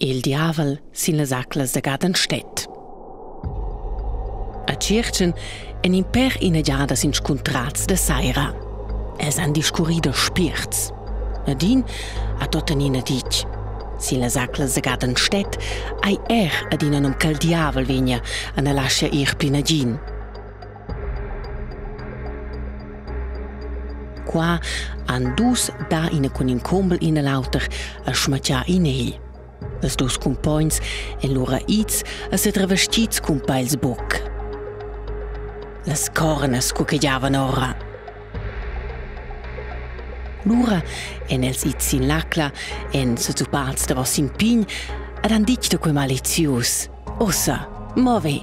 Il diavel sin las aclas da Gadenstedt. A Circen en imper inagiadas in scontrats da saira. Es han discurrida spirts. Nadin a totanina dic. Sin las aclas da Gadenstedt ai ad in nom cal diavel vegna ana lascia ir pinagin. Qua han dus da ina con incombel ina lauter a schmatja in el. As dus compagns en lura its as se travestits cum pails buc. Las cornas cucchiavan ora. Lura en els its in l'acla en se zupats da vos in pign ad han dit da quei malizius. Ossa, move.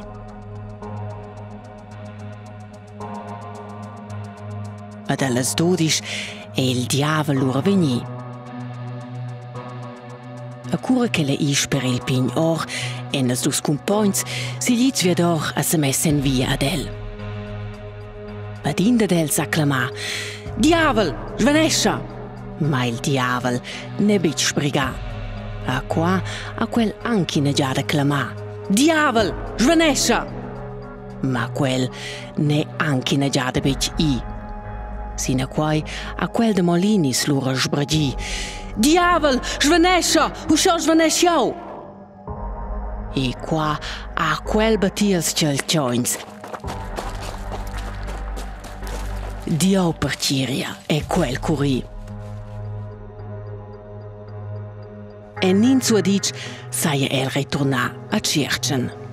Ad allas 12 e il diavel lura vegni. A cura che le isch per il pign or en as dus compagns si gits viador a se messen via ad el. Ad inda del s'acclamà «Diavel, svenescia!» Ma il diavel ne bic sbrigà. A qua a quel anche ne già da clamà «Diavel, svenescia!» Ma quel ne anche ne già da bic i. Sina quai a quel de Molinis lura sbragi «Diavel, svenescia! Usciò svenesciau!» E qua a quel batias cialcioins. Dio per Ciria e quel curì. E nin sua dic saia el ritornà a Circen.